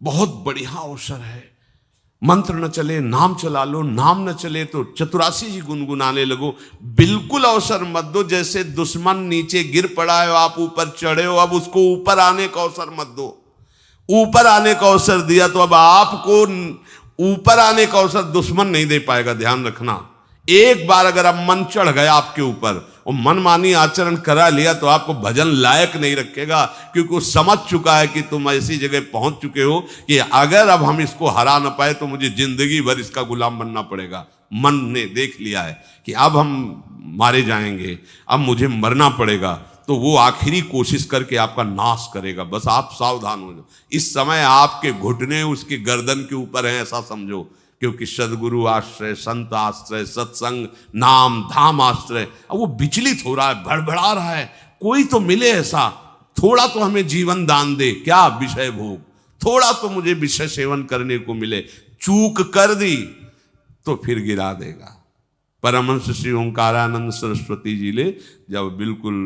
बहुत बढ़िया अवसर है। मंत्र न चले नाम चला लो, नाम न चले तो चतुरासी जी गुनगुनाने लगो। बिल्कुल अवसर मत दो, जैसे दुश्मन नीचे गिर पड़ा है आप ऊपर चढ़े हो, अब उसको ऊपर आने का अवसर मत दो। ऊपर आने का अवसर दिया तो अब आपको ऊपर आने का अवसर दुश्मन नहीं दे पाएगा। ध्यान रखना, एक बार अगर अब मन चढ़ गया आपके ऊपर और मनमानी आचरण करा लिया तो आपको भजन लायक नहीं रखेगा, क्योंकि वो समझ चुका है कि तुम ऐसी जगह पहुंच चुके हो कि अगर अब हम इसको हरा ना पाए तो मुझे जिंदगी भर इसका गुलाम बनना पड़ेगा। मन ने देख लिया है कि अब हम मारे जाएंगे, अब मुझे मरना पड़ेगा, तो वो आखिरी कोशिश करके आपका नाश करेगा। बस आप सावधान हो जाओ। इस समय आपके घुटने उसके गर्दन के ऊपर हैं, ऐसा समझो, क्योंकि सदगुरु आश्रय, संत आश्रय, सत्संग, नाम धाम आश्रय। अब वो विचलित हो रहा है, भड़बड़ा रहा है, कोई तो मिले ऐसा, थोड़ा तो हमें जीवन दान दे, क्या विषय भोग, थोड़ा तो मुझे विषय सेवन करने को मिले। चूक कर दी तो फिर गिरा देगा। परमहंस श्री ओंकारानंद सरस्वती जी ले जब बिल्कुल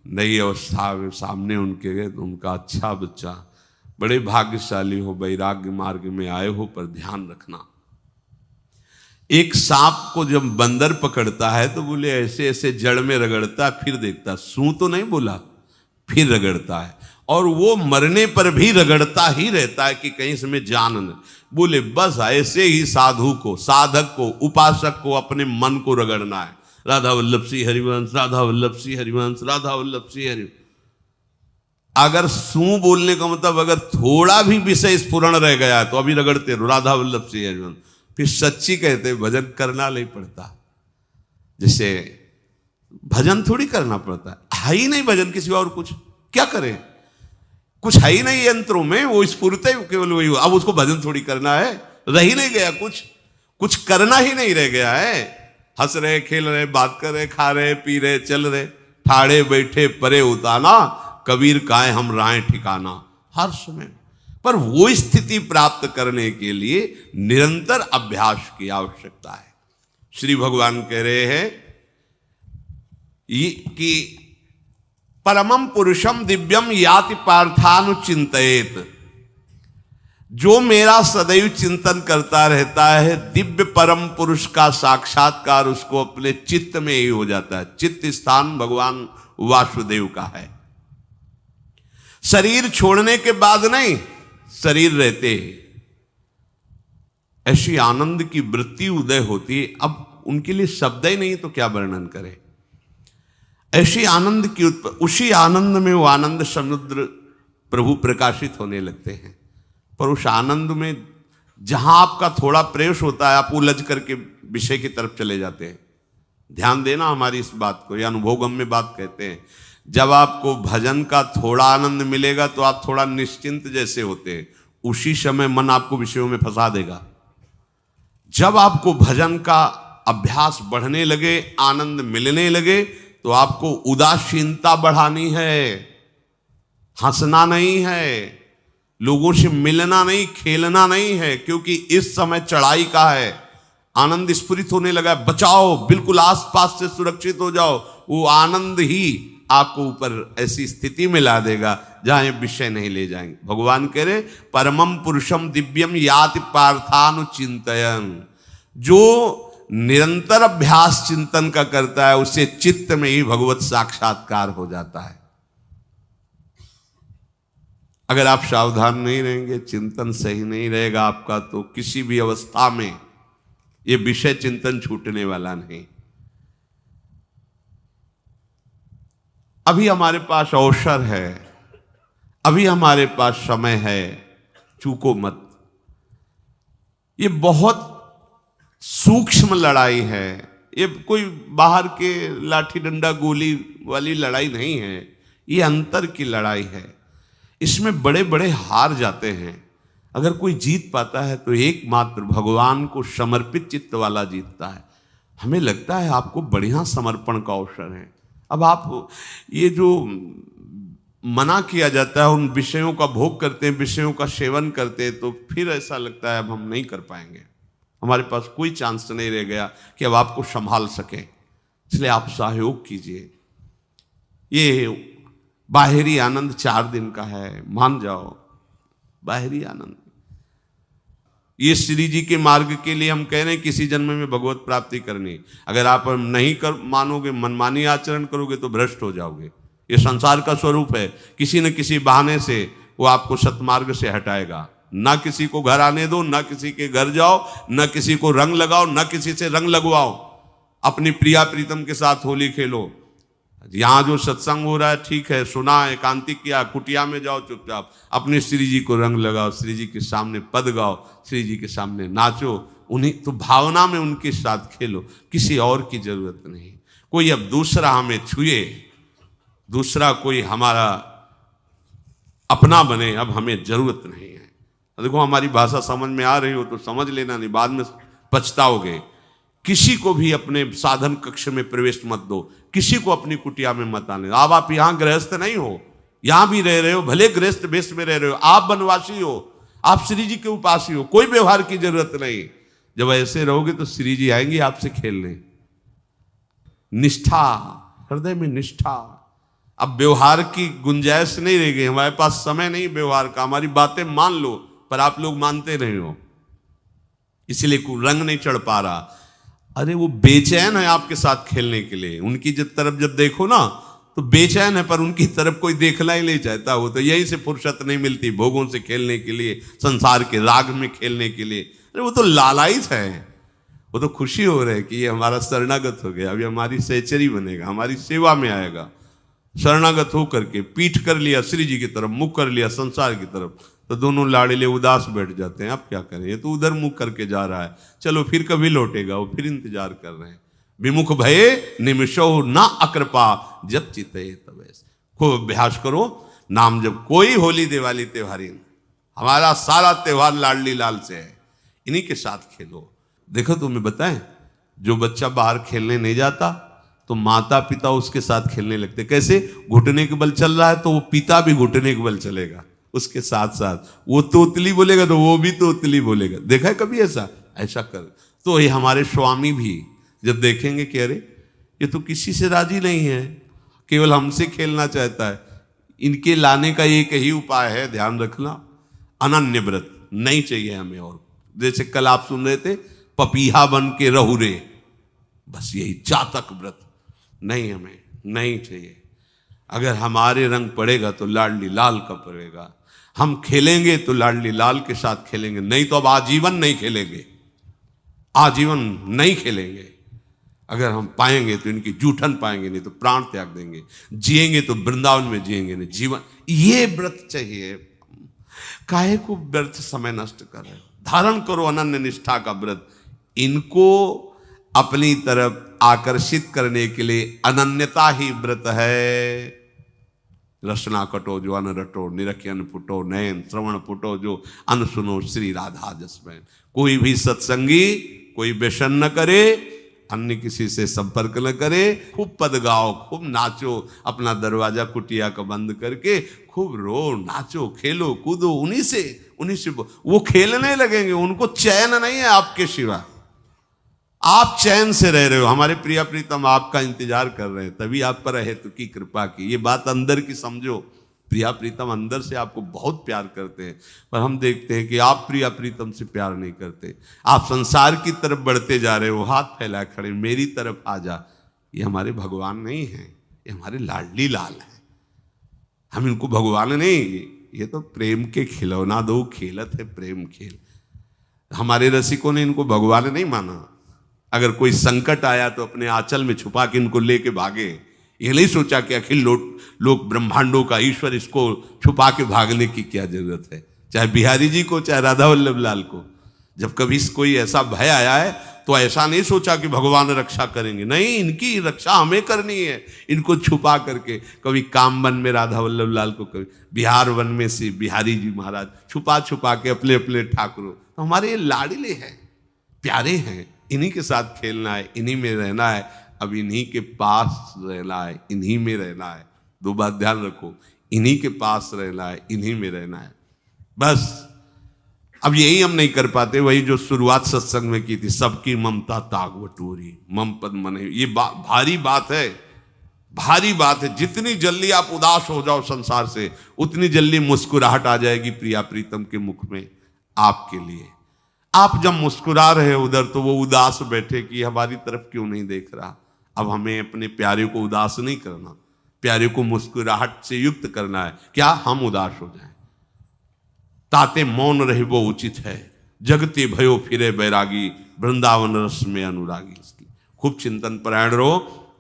नई अवस्था में सामने उनके गए तो उनका, अच्छा बच्चा, बड़े भाग्यशाली हो, वैराग्य मार्ग में आए हो, पर ध्यान रखना, एक सांप को जब बंदर पकड़ता है तो बोले ऐसे ऐसे जड़ में रगड़ता है, फिर देखता, सू तो नहीं बोला, फिर रगड़ता है, और वो मरने पर भी रगड़ता ही रहता है कि कहीं इसमें जान न। बोले बस ऐसे ही साधु को, साधक को, उपासक को अपने मन को रगड़ना है। राधा वल्लभ सिंह हरिवंश, राधा वल्लभ सिंह हरिवंश, राधा वल्लभ सिंह हरिवंश। अगर सू बोलने का मतलब अगर थोड़ा भी विषय स्फुरण रह गया है तो अभी रगड़ते रहो, राधा वल्लभ सिंह हरिवंश। फिर सच्ची कहते भजन करना नहीं पड़ता। जैसे भजन थोड़ी करना पड़ता है ही नहीं भजन, किसी और कुछ क्या करें, कुछ है ही नहीं यंत्रों में, वो स्फूर्ते केवल वही। अब उसको भजन थोड़ी करना है, रह ही नहीं गया, कुछ करना ही नहीं रह गया है। हंस रहे, खेल रहे, बात कर रहे, खा रहे, पी रहे, चल रहे, ठाड़े बैठे परे उताना, कबीर काहे हम राहें ठिकाना, हर समय। पर वो स्थिति प्राप्त करने के लिए निरंतर अभ्यास की आवश्यकता है। श्री भगवान कह रहे हैं कि परमम पुरुषम दिव्यम याति पार्थानुचिंतयेत, जो मेरा सदैव चिंतन करता रहता है, दिव्य परम पुरुष का साक्षात्कार उसको अपने चित्त में ही हो जाता है। चित्त स्थान भगवान वासुदेव का है। शरीर छोड़ने के बाद नहीं, शरीर रहते ऐसी आनंद की वृत्ति उदय होती। अब उनके लिए शब्द ही नहीं तो क्या वर्णन करें। ऐसी आनंद की उसी आनंद में वो आनंद समुद्र प्रभु प्रकाशित होने लगते हैं। पर उस आनंद में जहां आपका थोड़ा प्रवेश होता है, आप उलझ करके विषय की तरफ चले जाते हैं। ध्यान देना हमारी इस बात को, ये अनुभवगम्य बात कहते हैं। जब आपको भजन का थोड़ा आनंद मिलेगा तो आप थोड़ा निश्चिंत जैसे होते हैं, उसी समय मन आपको विषयों में फंसा देगा। जब आपको भजन का अभ्यास बढ़ने लगे, आनंद मिलने लगे, तो आपको उदासीनता बढ़ानी है, हंसना नहीं है, लोगों से मिलना नहीं, खेलना नहीं है, क्योंकि इस समय चढ़ाई का है। आनंद स्फुरित होने लगा, बचाओ, बिल्कुल आसपास से सुरक्षित हो जाओ। वो आनंद ही आपको ऊपर ऐसी स्थिति में ला देगा जहां ये विषय नहीं ले जाएंगे। भगवान कह रहे परमम पुरुषम दिव्यम याति पार्थानुचिंतयन्, जो निरंतर अभ्यास चिंतन का करता है उससे चित्त में ही भगवत साक्षात्कार हो जाता है। अगर आप सावधान नहीं रहेंगे, चिंतन सही नहीं रहेगा आपका, तो किसी भी अवस्था में ये विषय चिंतन छूटने वाला नहीं। अभी हमारे पास अवसर है, अभी हमारे पास समय है, चूको मत। ये बहुत सूक्ष्म लड़ाई है, ये कोई बाहर के लाठी डंडा गोली वाली लड़ाई नहीं है, ये अंतर की लड़ाई है। इसमें बड़े बड़े हार जाते हैं। अगर कोई जीत पाता है तो एकमात्र भगवान को समर्पित चित्त वाला जीतता है। हमें लगता है आपको बढ़िया समर्पण का अवसर है। अब आप ये जो मना किया जाता है, उन विषयों का भोग करते हैं, विषयों का सेवन करते हैं, तो फिर ऐसा लगता है अब हम नहीं कर पाएंगे, हमारे पास कोई चांस नहीं रह गया कि अब आपको संभाल सके। इसलिए आप सहयोग कीजिए। ये बाहरी आनंद 4 दिन का है, मान जाओ, बाहरी आनंद। ये श्री जी के मार्ग के लिए हम कह रहे हैं किसी जन्म में भगवत प्राप्ति करनी। अगर आप नहीं कर मानोगे, मनमानी आचरण करोगे तो भ्रष्ट हो जाओगे। ये संसार का स्वरूप है, किसी न किसी बहाने से वो आपको सतमार्ग से हटाएगा। ना किसी को घर आने दो, ना किसी के घर जाओ, ना किसी को रंग लगाओ, ना किसी से रंग लगवाओ। अपनी प्रिया प्रीतम के साथ होली खेलो। यहाँ जो सत्संग हो रहा है ठीक है, सुना, एकांतिक किया, कुटिया में जाओ चुपचाप, अपने श्री जी को रंग लगाओ, श्री जी के सामने पद गाओ, श्री जी के सामने नाचो, उन्हीं तो भावना में उनके साथ खेलो, किसी और की जरूरत नहीं। कोई अब दूसरा हमें छुए, दूसरा कोई हमारा अपना बने, अब हमें जरूरत नहीं है। देखो हमारी भाषा समझ में आ रही हो तो समझ लेना, नहीं बाद में पछताओगे। किसी को भी अपने साधन कक्ष में प्रवेश मत दो, किसी को अपनी कुटिया में मत आने। अब आप यहां गृहस्थ नहीं हो, यहां भी रह रहे हो, भले गृहस्थ वेश में रह रहे हो, आप वनवासी हो, आप श्री जी के उपासी हो, कोई व्यवहार की जरूरत नहीं। जब ऐसे रहोगे तो श्री जी आएंगे आपसे खेलने। निष्ठा, हृदय में निष्ठा। अब व्यवहार की गुंजाइश नहीं रह गई, हमारे पास समय नहीं व्यवहार का। हमारी बातें मान लो पर आप लोग मानते नहीं हो, इसलिए रंग नहीं चढ़ पा रहा। अरे वो बेचैन है आपके साथ खेलने के लिए, उनकी तरफ जब देखो ना तो बेचैन है, पर उनकी तरफ कोई देखना ही नहीं चाहता। वो तो यहीं से फुर्सत नहीं मिलती भोगों से खेलने के लिए, संसार के राग में खेलने के लिए। अरे वो तो लालायित है, वो तो खुशी हो रहे कि ये हमारा शरणागत हो गया, अभी हमारी सहचरी बनेगा, हमारी सेवा में आएगा। शरणागत होकर के पीठ कर लिया श्री जी की तरफ, मुख कर लिया संसार की तरफ, तो दोनों लाड़िले उदास बैठ जाते हैं। अब क्या करें, ये तो उधर मुख करके जा रहा है, चलो फिर कभी लौटेगा, वो फिर इंतजार कर रहे हैं। विमुख भये निमिषो ना अकृपा, जब चिते तब। खूब अभ्यास करो नाम जब। कोई होली दिवाली त्योहारी, हमारा सारा त्योहार लाडली लाल से है, इन्हीं के साथ खेलो। देखो तुम्हें बताएं, जो बच्चा बाहर खेलने नहीं जाता तो माता पिता उसके साथ खेलने लगते। कैसे? घुटने के बल चल रहा है तो वो पिता भी घुटने के बल चलेगा उसके साथ साथ। वो तोतली बोलेगा तो वो भी तोतली बोलेगा। देखा है कभी ऐसा? ऐसा कर। तो ये हमारे स्वामी भी जब देखेंगे कि अरे ये तो किसी से राजी नहीं है, केवल हमसे खेलना चाहता है, इनके लाने का एक ही उपाय है, ध्यान रखना, अनन्य व्रत नहीं चाहिए हमें। और जैसे कल आप सुन रहे थे, पपीहा बन के रहू रे, बस यही चातक व्रत नहीं, हमें नहीं चाहिए। अगर हमारे रंग पड़ेगा तो लाडली लाल का पड़ेगा, हम खेलेंगे तो लाडली लाल के साथ खेलेंगे, नहीं तो अब आजीवन नहीं खेलेंगे, आजीवन नहीं खेलेंगे। अगर हम पाएंगे तो इनकी जूठन पाएंगे, नहीं तो प्राण त्याग देंगे। जिएंगे तो वृंदावन में जिएंगे, नहीं जीवन। ये व्रत चाहिए। काहे को व्यर्थ समय नष्ट कर रहे हो? धारण करो अनन्य निष्ठा का व्रत। इनको अपनी तरफ आकर्षित करने के लिए अनन्यता ही व्रत है। रसना कटो जो अन रटो, निरखियन फुटो नयन, श्रवण फुटो जो अन सुनो, श्री राधा जसमैन। कोई भी सत्संगी कोई व्यसन न करे, अन्य किसी से संपर्क न करे, खूब पद गाओ, खूब नाचो, अपना दरवाजा कुटिया का बंद करके खूब रो, नाचो, खेलो, कूदो, उन्हीं से वो खेलने लगेंगे। उनको चैन नहीं है आपके सिवा, आप चैन से रह रहे हो। हमारे प्रिया प्रीतम आपका इंतजार कर रहे हैं, तभी आप पर हेतु की कृपा की। ये बात अंदर की समझो। प्रिया प्रीतम अंदर से आपको बहुत प्यार करते हैं, पर हम देखते हैं कि आप प्रिया प्रीतम से प्यार नहीं करते। आप संसार की तरफ बढ़ते जा रहे हो, हाथ फैला खड़े, मेरी तरफ आ जा। ये हमारे भगवान नहीं हैं, ये हमारे लाडली लाल हैं। हम इनको भगवान नहीं, ये तो प्रेम के खिलौना दो खेलत है प्रेम खेल। हमारे रसिकों ने इनको भगवान नहीं माना। अगर कोई संकट आया तो अपने आंचल में छुपा के इनको लेके भागे। ये नहीं सोचा कि अखिल लोक ब्रह्मांडों का ईश्वर, इसको छुपा के भागने की क्या जरूरत है। चाहे बिहारी जी को, चाहे राधा वल्लभ लाल को, जब कभी कोई ऐसा भय आया है तो ऐसा नहीं सोचा कि भगवान रक्षा करेंगे, नहीं, इनकी रक्षा हमें करनी है। इनको छुपा करके, कभी काम वन में राधा वल्लभ लाल को, कभी बिहार वन में से बिहारी जी महाराज, छुपा छुपा के अपने अपने ठाकुरों। तो हमारे ये लाडले हैं, प्यारे हैं, इन्हीं के साथ खेलना है, इन्हीं में रहना है। अब इन्हीं के पास रहना है, इन्हीं में रहना है। दो बात ध्यान रखो, इन्हीं के पास रहना है, इन्हीं में रहना है, बस। अब यही हम नहीं कर पाते, वही जो शुरुआत सत्संग में की थी, सबकी ममता ताग बटोरी, मम पद मने। ये भारी बात है, भारी बात है। जितनी जल्दी आप उदास हो जाओ संसार से, उतनी जल्दी मुस्कुराहट आ जाएगी प्रिया प्रीतम के मुख में आपके लिए। आप जब मुस्कुरा रहे उधर तो वो उदास बैठे कि हमारी तरफ क्यों नहीं देख रहा। अब हमें अपने प्यारे को उदास नहीं करना, प्यारे को मुस्कुराहट से युक्त करना है। क्या हम उदास हो जाएं? ताते मौन रहे वो उचित है, जगते भयो फिरे बैरागी, वृंदावन रस में अनुरागी। इसकी खूब चिंतन परायण रहो,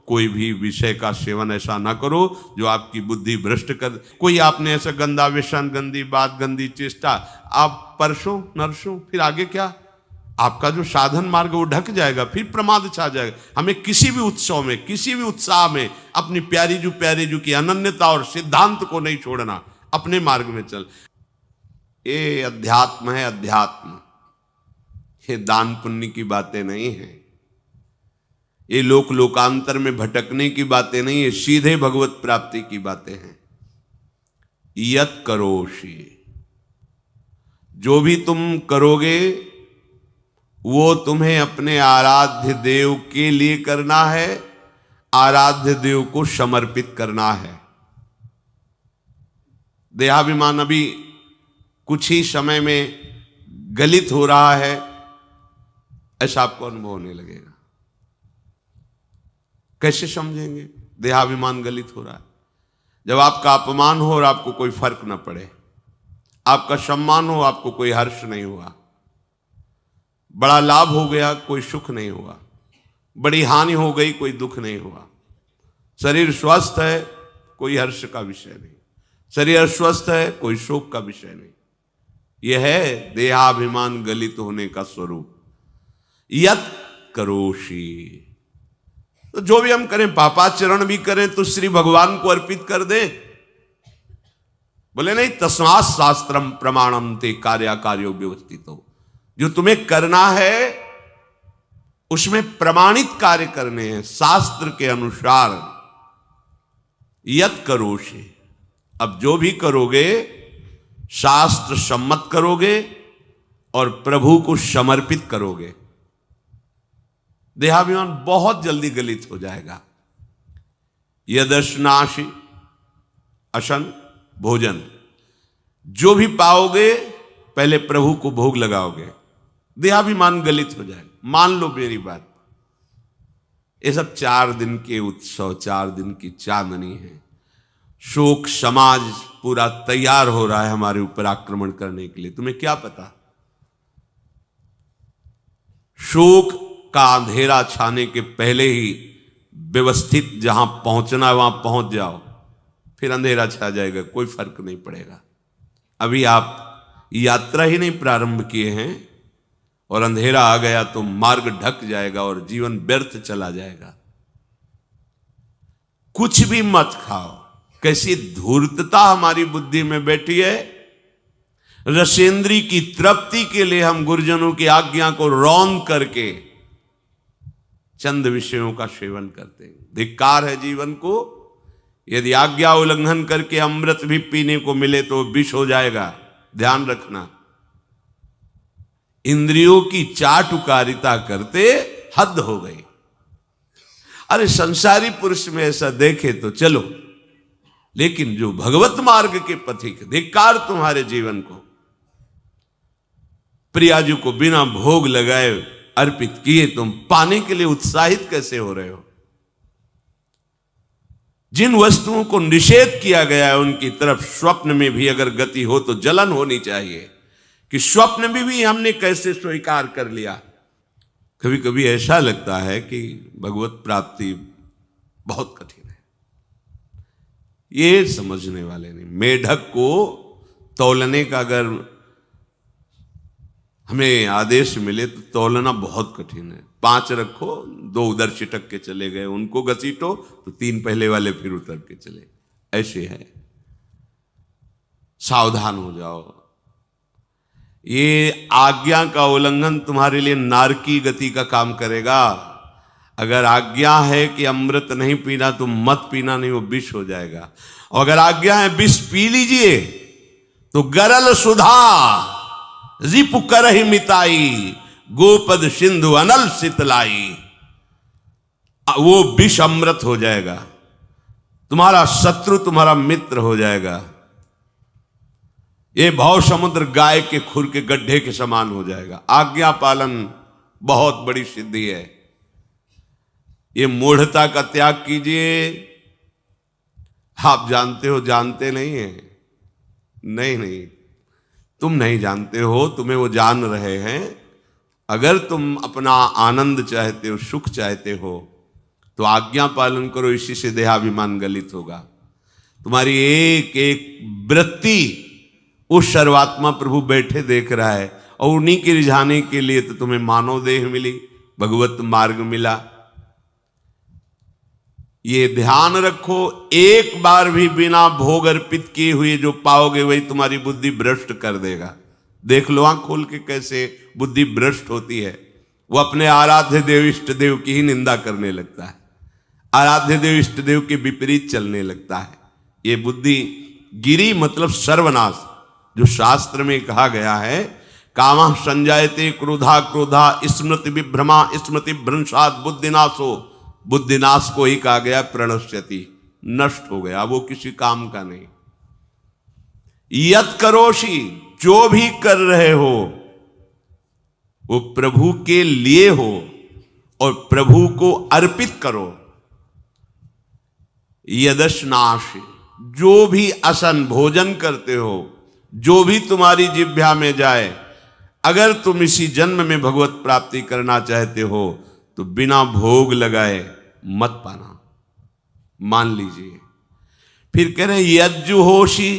कोई भी विषय का सेवन ऐसा ना करो जो आपकी बुद्धि भ्रष्ट कर। कोई आपने ऐसा गंदा व्यसन, गंदी बात, गंदी चेष्टा, आप परसों नरसों, फिर आगे क्या? आपका जो साधन मार्ग वो ढक जाएगा, फिर प्रमाद छा जाएगा। हमें किसी भी उत्सव में, किसी भी उत्साह में अपनी प्यारी जू की अनन्यता और सिद्धांत को नहीं छोड़ना, अपने मार्ग में चल। ये अध्यात्म है, अध्यात्म। ये दान पुण्य की बातें नहीं है, ये लोक लोकांतर में भटकने की बातें नहीं है, सीधे भगवत प्राप्ति की बातें हैं। यत करोषि, जो भी तुम करोगे वो तुम्हें अपने आराध्य देव के लिए करना है, आराध्य देव को समर्पित करना है। देहाभिमान अभी कुछ ही समय में गलित हो रहा है, ऐसा आपको अनुभव होने लगेगा। कैसे समझेंगे देहाभिमान गलित हो रहा है? जब आपका अपमान हो और आपको कोई फर्क ना पड़े, आपका सम्मान हो, आपको कोई हर्ष नहीं हुआ, बड़ा लाभ हो गया, कोई सुख नहीं हुआ, बड़ी हानि हो गई, कोई दुख नहीं हुआ, शरीर स्वस्थ है, कोई हर्ष का विषय नहीं, शरीर अस्वस्थ है, कोई शोक का विषय नहीं। यह है देहाभिमान गलित होने का स्वरूप। यत करोषि, तो जो भी हम करें, पापाचरण भी करें तो श्री भगवान को अर्पित कर दें। बोले नहीं, तस्मात् शास्त्रम प्रमाणम ते कार्याकार्यो व्यवस्थितो, जो तुम्हें करना है उसमें प्रमाणित कार्य करने हैं शास्त्र के अनुसार। यत करोषि, अब जो भी करोगे शास्त्र सम्मत करोगे और प्रभु को समर्पित करोगे, देहाभिमान बहुत जल्दी गलित हो जाएगा। यदश्नाशि, अशन भोजन, जो भी पाओगे पहले प्रभु को भोग लगाओगे, देहाभिमान गलित हो जाएगा। मान लो मेरी बात, ये सब 4 दिन के उत्सव, 4 दिन की चांदनी है। शोक समाज पूरा तैयार हो रहा है हमारे ऊपर आक्रमण करने के लिए। तुम्हें क्या पता, शोक का अंधेरा छाने के पहले ही व्यवस्थित जहां पहुंचना है वहां पहुंच जाओ, फिर अंधेरा छा जाएगा, कोई फर्क नहीं पड़ेगा। अभी आप यात्रा ही नहीं प्रारंभ किए हैं और अंधेरा आ गया तो मार्ग ढक जाएगा और जीवन व्यर्थ चला जाएगा। कुछ भी मत खाओ। कैसी धूर्तता हमारी बुद्धि में बैठी है। रसेंद्री की तृप्ति के लिए हम गुरुजनों की आज्ञा को रौंद करके चंद विषयों का सेवन करते हैं। धिक्कार है जीवन को। यदि आज्ञा उल्लंघन करके अमृत भी पीने को मिले तो विष हो जाएगा, ध्यान रखना। इंद्रियों की चाटुकारिता करते हद हो गई। अरे संसारी पुरुष में ऐसा देखे तो चलो, लेकिन जो भगवत मार्ग के पथिक, धिक्कार तुम्हारे जीवन को। प्रियाजू को बिना भोग लगाए अर्पित किए तुम पाने के लिए उत्साहित कैसे हो रहे हो? जिन वस्तुओं को निषेध किया गया है उनकी तरफ स्वप्न में भी अगर गति हो तो जलन होनी चाहिए कि स्वप्न में भी हमने कैसे स्वीकार कर लिया। कभी कभी ऐसा लगता है कि भगवत प्राप्ति बहुत कठिन है, ये समझने वाले नहीं। मेढक को तौलने का अगर हमें आदेश मिले तो तौलना बहुत कठिन है। 5 रखो, 2 उधर चिटक के चले गए, उनको घसीटो तो 3 पहले वाले फिर उतर के चले, ऐसे है। सावधान हो जाओ। ये आज्ञा का उल्लंघन तुम्हारे लिए नारकी गति का काम करेगा। अगर आज्ञा है कि अमृत नहीं पीना तो मत पीना, नहीं वो विष हो जाएगा। और अगर आज्ञा है विष पी लीजिए तो गरल सुधा रिपु करहि मिताई, गोपद सिंधु अनल शीतलाई, वो विष अमृत हो जाएगा। तुम्हारा शत्रु तुम्हारा मित्र हो जाएगा। ये भव समुद्र गाय के खुर के गड्ढे के समान हो जाएगा। आज्ञा पालन बहुत बड़ी सिद्धि है। ये मूढ़ता का त्याग कीजिए। आप जानते हो, जानते नहीं है? नहीं, तुम नहीं जानते हो, तुम्हें वो जान रहे हैं। अगर तुम अपना आनंद चाहते हो, सुख चाहते हो, तो आज्ञा पालन करो। इसी से देहाभिमान गलित होगा। तुम्हारी एक एक वृत्ति उस सर्वात्मा प्रभु बैठे देख रहा है, और उन्हीं के रिझाने के लिए तो तुम्हें मानव देह मिली, भगवत मार्ग मिला। ये ध्यान रखो, एक बार भी बिना भोग अर्पित किए हुए जो पाओगे वही तुम्हारी बुद्धि भ्रष्ट कर देगा। देख लो आंख खोल के कैसे बुद्धि भ्रष्ट होती है। वो अपने आराध्य देव इष्ट देव की ही निंदा करने लगता है, आराध्य देव इष्ट देव के विपरीत चलने लगता है। ये बुद्धि गिरी मतलब सर्वनाश। जो शास्त्र में कहा गया है, कामः संजायते क्रोधा क्रोधा स्मृति विभ्रमा स्मृति भ्रंशात् बुद्धिनाशो, बुद्धिनाश को ही कहा गया प्रणश्यति, नष्ट हो गया, वो किसी काम का नहीं। यत करोषि, जो भी कर रहे हो वो प्रभु के लिए हो और प्रभु को अर्पित करो। यदश्नाश, जो भी असन भोजन करते हो, जो भी तुम्हारी जिह्वा में जाए, अगर तुम इसी जन्म में भगवत प्राप्ति करना चाहते हो तो बिना भोग लगाए मत पाना, मान लीजिए। फिर कह रहे यज्जुहोषि,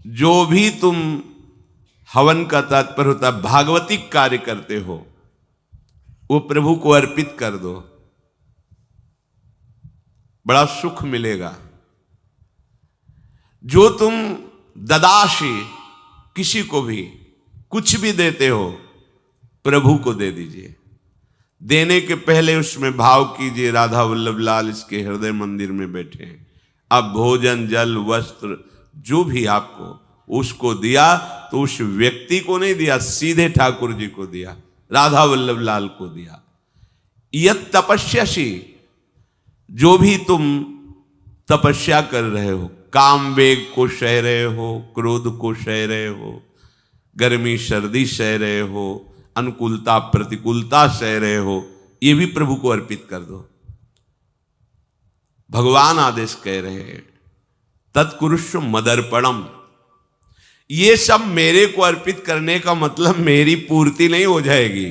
जो भी तुम, हवन का तात्पर्य होता है भागवतिक कार्य करते हो, वो प्रभु को अर्पित कर दो, बड़ा सुख मिलेगा। जो तुम ददाशी, किसी को भी कुछ भी देते हो, प्रभु को दे दीजिए। देने के पहले उसमें भाव कीजिए, राधा वल्लभ लाल इसके हृदय मंदिर में बैठे हैं। अब भोजन जल वस्त्र जो भी आपको उसको दिया तो उस व्यक्ति को नहीं दिया, सीधे ठाकुर जी को दिया, राधा वल्लभ लाल को दिया। यत तपस्यासी, जो भी तुम तपस्या कर रहे हो, काम वेग को सह रहे हो, क्रोध को सह रहे हो, गर्मी सर्दी सह रहे हो, अनुकूलता प्रतिकूलता सह रहे हो, ये भी प्रभु को अर्पित कर दो। भगवान आदेश कह रहे हैं तत्कुरुष्व मदर्पणम, ये सब मेरे को अर्पित करने का मतलब मेरी पूर्ति नहीं हो जाएगी,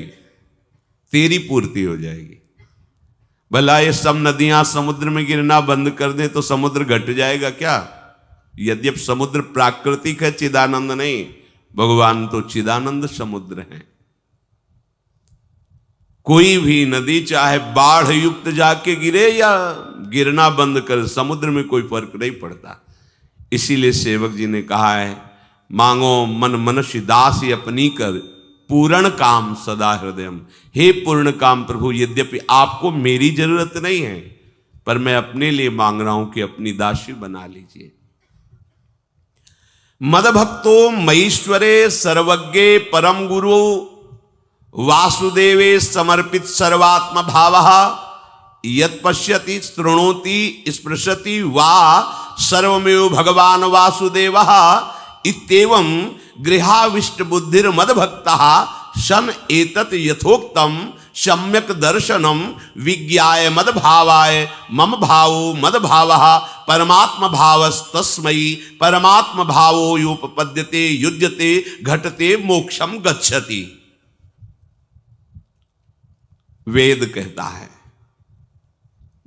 तेरी पूर्ति हो जाएगी। भला ये सब नदियां समुद्र में गिरना बंद कर दें तो समुद्र घट जाएगा क्या? यद्यप समुद्र प्राकृतिक है, चिदानंद नहीं, भगवान तो चिदानंद समुद्र है। कोई भी नदी चाहे बाढ़ युक्त जाके गिरे या गिरना बंद कर, समुद्र में कोई फर्क नहीं पड़ता। इसीलिए सेवक जी ने कहा है, मांगो मन मनुष्य दासी अपनी कर, पूर्ण काम सदा हृदयम। हे पूर्ण काम प्रभु, यद्यपि आपको मेरी जरूरत नहीं है, पर मैं अपने लिए मांग रहा हूं कि अपनी दासी बना लीजिए। मद भक्तो मईश्वरे सर्वज्ञे परम गुरु वासुदेवे समर्पित सर्वात्म भावः, यत् पश्यति शृणोति स्पृशति वा सर्वमेव भगवान वासुदेवः, इत्येवं गृहाविष्ट बुद्धिर मद भक्तः सन एतत् यथोक्तम सम्यक दर्शनम विज्ञाय मद भावाय मम भावो मद भावः परमात्म भावस्तस्मै परमात्म भावो योपपद्यते युज्यते घटते मोक्षम गच्छति। वेद कहता है,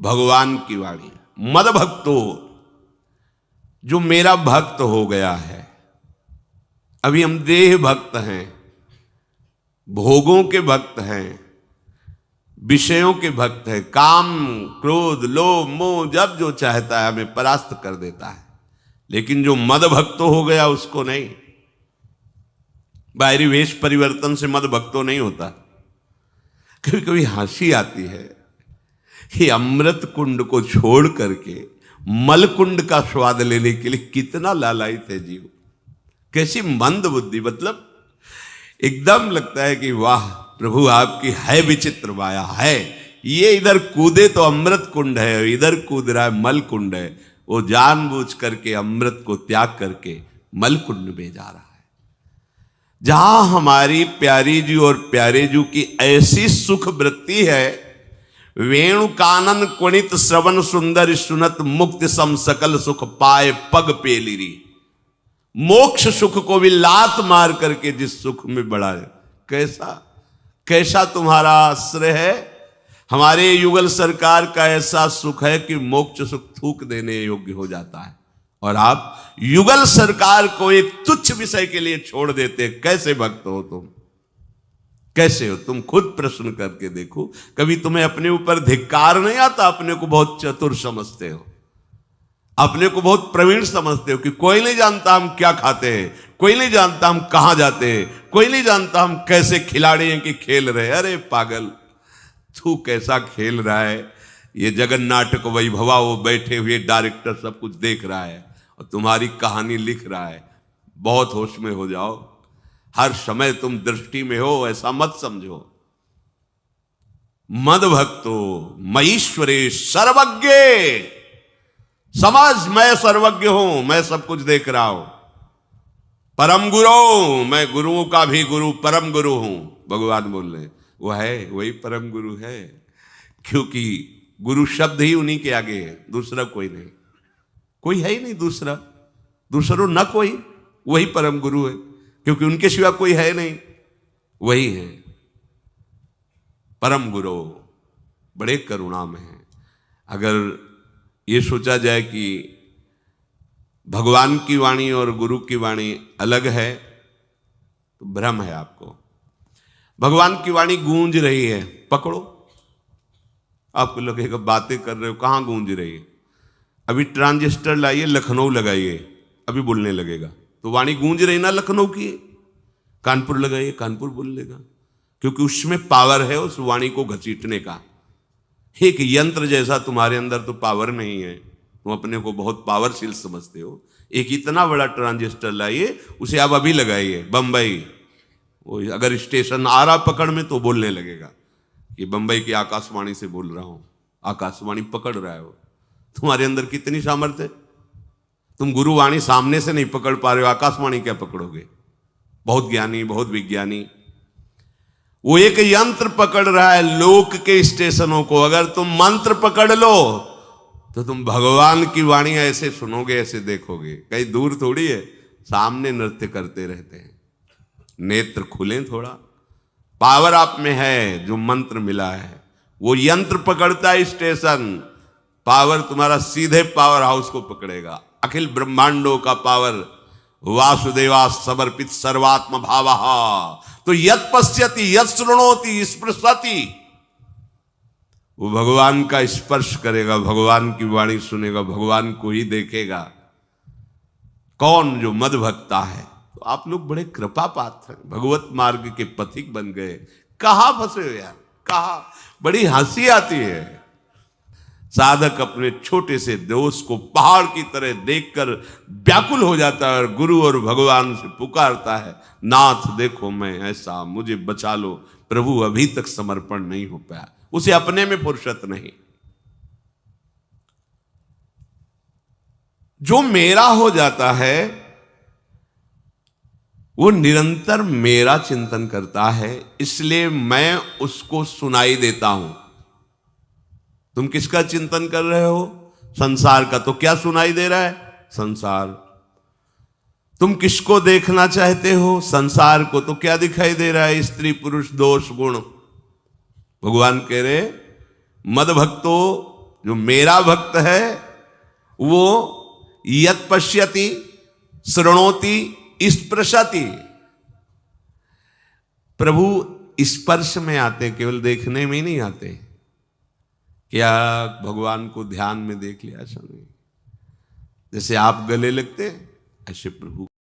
भगवान की वाणी, मद भक्तो, जो मेरा भक्त हो गया है। अभी हम देह भक्त हैं, भोगों के भक्त हैं, विषयों के भक्त हैं, काम क्रोध लोभ मोह जब जो चाहता है हमें परास्त कर देता है। लेकिन जो मद भक्त हो गया उसको नहीं। बाहरी वेश परिवर्तन से मद भक्तो नहीं होता। कभी कभी हंसी आती है कि अमृत कुंड को छोड़ करके मल कुंड का स्वाद लेने के लिए कितना लालायित है जीव। कैसी मंद बुद्धि, मतलब एकदम लगता है कि वाह प्रभु आपकी है विचित्र माया है। ये इधर कूदे तो अमृत कुंड है, इधर कूद रहा है मल कुंड है। वो जानबूझ करके अमृत को त्याग करके मलकुंड में जा रहा है। जहां हमारी प्यारी जी और प्यारे जी की ऐसी सुख वृत्ति है, वेणु कानन कुणित श्रवण सुंदर सुनत मुक्ति सम सकल सुख पाए पग पेलिरी। मोक्ष सुख को भी लात मार करके जिस सुख में बढ़ाए, कैसा कैसा तुम्हारा आश्रय है। हमारे युगल सरकार का ऐसा सुख है कि मोक्ष सुख थूक देने योग्य हो जाता है, और आप युगल सरकार को एक तुच्छ विषय के लिए छोड़ देते। कैसे भक्त हो तुम, कैसे हो तुम? खुद प्रश्न करके देखो। कभी तुम्हें अपने ऊपर धिक्कार नहीं आता? अपने को बहुत चतुर समझते हो, अपने को बहुत प्रवीण समझते हो कि कोई नहीं जानता हम क्या खाते हैं, कोई नहीं जानता हम कहां जाते हैं, कोई नहीं जानता हम कैसे खिलाड़ी हैं कि खेल रहे। अरे पागल, तू कैसा खेल रहा है। ये जगन नाटक वैभवा, वो बैठे हुए डायरेक्टर सब कुछ देख रहा है और तुम्हारी कहानी लिख रहा है। बहुत होश में हो जाओ, हर समय तुम दृष्टि में हो, ऐसा मत समझो। मद भक्तो मईश्वरे सर्वज्ञ, समझ मैं सर्वज्ञ हूं, मैं सब कुछ देख रहा हूं। परम गुरु, मैं गुरुओं का भी गुरु, परम गुरु हूं। भगवान बोल रहे वो है, वही परम गुरु है, क्योंकि गुरु शब्द ही उन्हीं के आगे है, दूसरा कोई नहीं, कोई है ही नहीं दूसरा, दूसरो न कोई, वही परम गुरु है, क्योंकि उनके सिवा कोई है नहीं, वही है परम गुरु। बड़े करुणा में है। अगर ये सोचा जाए कि भगवान की वाणी और गुरु की वाणी अलग है तो भ्रम है आपको। भगवान की वाणी गूंज रही है, पकड़ो, आपको लगेगा बातें कर रहे हो, कहां गूंज रही है? अभी ट्रांजिस्टर लाइए, लखनऊ लगाइए, अभी बोलने लगेगा, तो वाणी गूंज रही ना लखनऊ की। कानपुर लगाइए, कानपुर बोल लेगा, क्योंकि उसमें पावर है उस वाणी को घसीटने का। एक यंत्र जैसा तुम्हारे अंदर तो पावर नहीं है, तुम अपने को बहुत पावरशील समझते हो। एक इतना बड़ा ट्रांजिस्टर लाइए, उसे आप अभी लगाइए बंबई, वो अगर स्टेशन आ रहा पकड़ में तो बोलने लगेगा कि बंबई की आकाशवाणी से बोल रहा हूं, आकाशवाणी पकड़ रहा है वो। तुम्हारे अंदर कितनी सामर्थ्य है, तुम गुरुवाणी सामने से नहीं पकड़ पा रहे हो, आकाशवाणी क्या पकड़ोगे? बहुत ज्ञानी, बहुत विज्ञानी, वो एक यंत्र पकड़ रहा है लोक के स्टेशनों को। अगर तुम मंत्र पकड़ लो तो तुम भगवान की वाणी ऐसे सुनोगे, ऐसे देखोगे, कहीं दूर थोड़ी है, सामने नृत्य करते रहते हैं। नेत्र खुलें थोड़ा, पावर आप में है, जो मंत्र मिला है वो यंत्र पकड़ता है स्टेशन, पावर तुम्हारा सीधे पावर हाउस को पकड़ेगा। अखिल ब्रह्मांडों का पावर वासुदेवा समर्पित सर्वात्म भावः, तो यत् पश्यति यत् शृणोति स्पृशति, वो भगवान का स्पर्श करेगा, भगवान की वाणी सुनेगा, भगवान को ही देखेगा। कौन? जो मद भक्ता है। तो आप लोग बड़े कृपा पात्र हैं, भगवत मार्ग के पथिक बन गए। कहां फंसे हो यार, कहां? बड़ी हंसी आती है। साधक अपने छोटे से दोष को पहाड़ की तरह देखकर व्याकुल हो जाता है और गुरु और भगवान से पुकारता है, नाथ देखो मैं ऐसा, मुझे बचा लो। प्रभु अभी तक समर्पण नहीं हो पाया, उसे अपने में फुर्सत नहीं। जो मेरा हो जाता है वो निरंतर मेरा चिंतन करता है, इसलिए मैं उसको सुनाई देता हूं। तुम किसका चिंतन कर रहे हो? संसार का। तो क्या सुनाई दे रहा है? संसार। तुम किसको देखना चाहते हो? संसार को। तो क्या दिखाई दे रहा है? स्त्री पुरुष दोष गुण। भगवान कह रहे मद भक्तो, जो मेरा भक्त है वो यत् पश्यति शृणोति स्पृशति। प्रभु स्पर्श में आते, केवल देखने में ही नहीं आते। क्या भगवान को ध्यान में देख लिया? ऐसा नहीं। जैसे आप गले लगते ऐसे प्रभु